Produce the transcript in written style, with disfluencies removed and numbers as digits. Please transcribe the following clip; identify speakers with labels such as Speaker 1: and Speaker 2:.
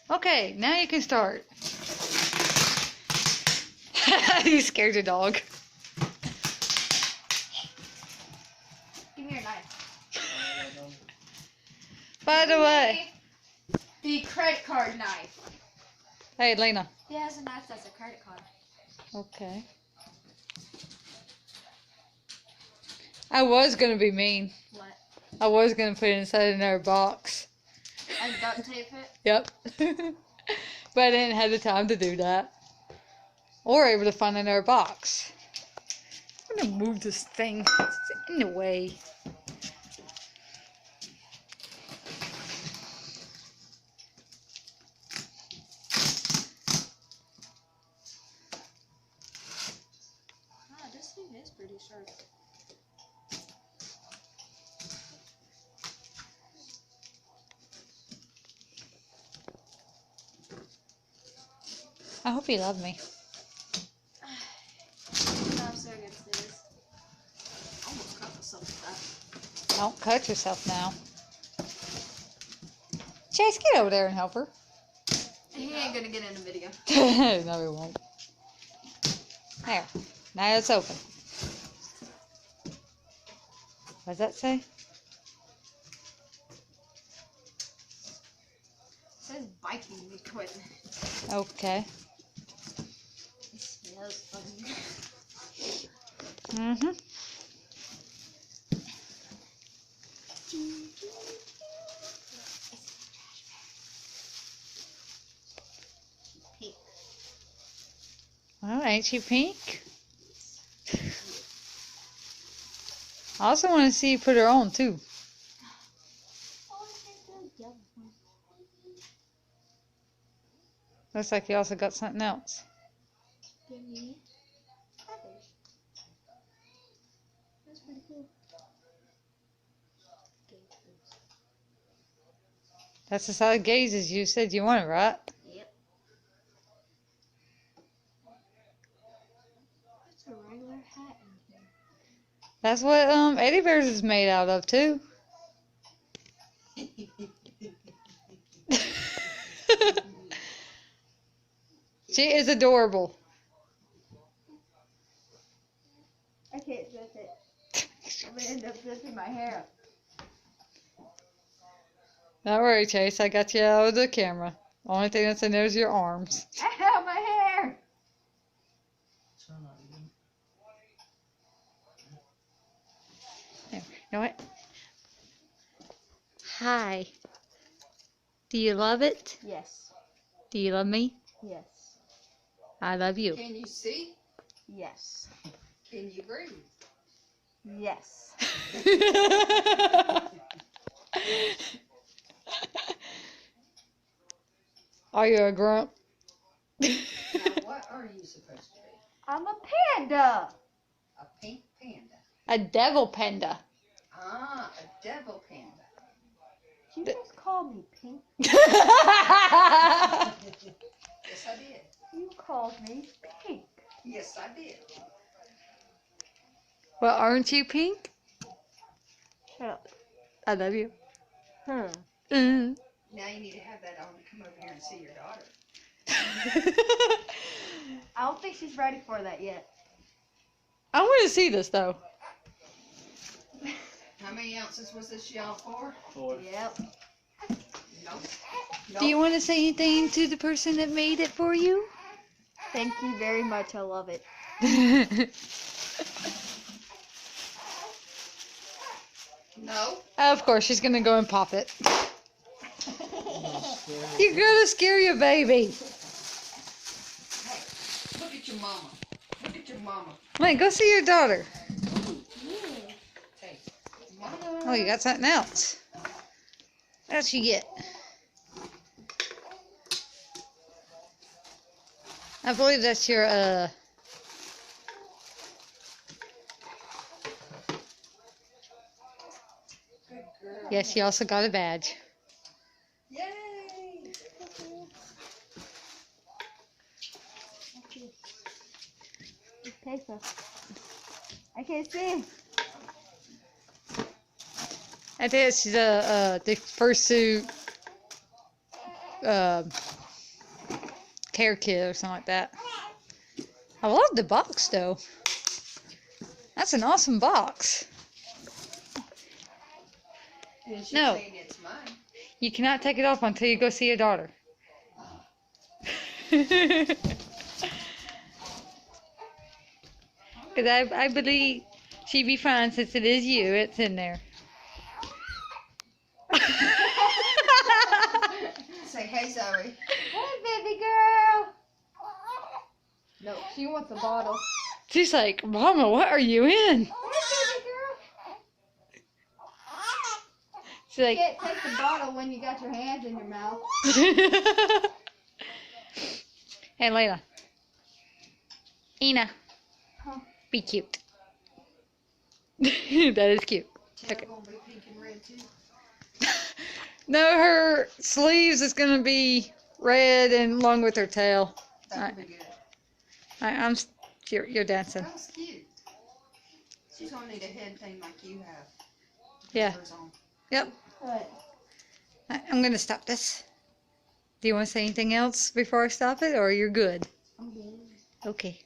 Speaker 1: Okay, now you can start. You scared your dog.
Speaker 2: Give me your knife.
Speaker 1: By the way.
Speaker 2: The credit card knife.
Speaker 1: Hey, Lena.
Speaker 2: He has a knife that's a credit card.
Speaker 1: Okay. I was going to be mean.
Speaker 2: What?
Speaker 1: I was going to put it inside another box.
Speaker 2: And duct tape it?
Speaker 1: Yep. But I didn't have the time to do that. Or able to find another box. I'm going to move this thing. It's in the way.
Speaker 2: Ah, this thing is pretty sharp.
Speaker 1: I hope you love me.
Speaker 2: I'm so against this. I almost cut myself with that.
Speaker 1: Don't cut yourself now. Chase, get over there and help her.
Speaker 2: He ain't gonna get in the video.
Speaker 1: No, he won't. There. Now it's open. What does that say?
Speaker 2: It says biking equipment.
Speaker 1: Okay.
Speaker 2: It smells funny.
Speaker 1: Mm-hmm.
Speaker 2: Pink.
Speaker 1: Well, ain't she pink? I also want to see you put her on, too. Looks like you also got something else.
Speaker 2: That's pretty cool.
Speaker 1: That's the size of gazes you said you wanted, right?
Speaker 2: Yep. That's a regular hat in here.
Speaker 1: That's what Eddie Bears is made out of, too. She is adorable.
Speaker 2: I can't zip it. I'm gonna end up zipping my hair up.
Speaker 1: Don't worry, Chase. I got you out of the camera. Only thing that's in there is your arms.
Speaker 2: Ow, my hair!
Speaker 1: There. You know what? Hi. Do you love it?
Speaker 2: Yes.
Speaker 1: Do you love me?
Speaker 2: Yes.
Speaker 1: I love you.
Speaker 3: Can you see?
Speaker 2: Yes.
Speaker 3: Can you breathe?
Speaker 2: Yes.
Speaker 1: Are you a grump?
Speaker 3: Now, what are you supposed to be?
Speaker 2: I'm a panda!
Speaker 3: A pink panda.
Speaker 1: A devil panda.
Speaker 3: Ah, a devil panda.
Speaker 2: Did you just call me pink?
Speaker 3: Yes, I did.
Speaker 2: You called me pink.
Speaker 3: Yes, I did.
Speaker 1: Well, aren't you pink?
Speaker 2: Shut up.
Speaker 1: I love you.
Speaker 2: Hmm.
Speaker 1: Mm.
Speaker 3: Now you need to have that on to come over here and see your daughter.
Speaker 2: I don't think she's ready for that yet.
Speaker 1: I want to see this, though.
Speaker 3: How many ounces was this y'all for?
Speaker 4: 4.
Speaker 2: Yep.
Speaker 3: Nope.
Speaker 1: Do you want to say anything to the person that made it for you?
Speaker 2: Thank you very much. I love it.
Speaker 3: No.
Speaker 1: Of course, she's going to go and pop it. You're going to scare your baby.
Speaker 3: Hey, look at your mama. Look at your mama.
Speaker 1: Wait, go see your daughter.
Speaker 3: Hey, mama.
Speaker 1: Oh, you got something else. What else you get? I believe that's your,
Speaker 3: Good girl.
Speaker 1: yes, you also got a badge.
Speaker 3: Yay.
Speaker 2: Paper. I can't see.
Speaker 1: I think she's the Fursuit care kit or something like that. I love the box though. That's an awesome box.
Speaker 3: And she's
Speaker 1: No.
Speaker 3: saying it's mine.
Speaker 1: You cannot take it off until you go see your daughter. Because I believe she'd be fine since it is you. It's in there.
Speaker 3: Say, hey, Zoe.
Speaker 2: Hey, baby girl. No, she wants a bottle.
Speaker 1: She's like, Mama, what are you in?
Speaker 2: Hey, baby girl.
Speaker 1: She's like,
Speaker 2: You can't take the bottle when you got your hands in your mouth.
Speaker 1: Hey, Layla. Ina.
Speaker 2: Huh?
Speaker 1: Be cute. That is cute.
Speaker 3: Tail
Speaker 1: Okay.
Speaker 3: gonna be pink and red too.
Speaker 1: No, her sleeves is gonna be red and along with her tail.
Speaker 3: That would be good.
Speaker 1: You're dancing.
Speaker 3: That was cute. She's gonna need a head thing like you have. to put
Speaker 1: Yeah.
Speaker 3: hers on.
Speaker 1: Yep.
Speaker 2: What?
Speaker 1: I'm gonna stop this. Do you want to say anything else before I stop it, or you're good?
Speaker 2: I'm good.
Speaker 1: Okay.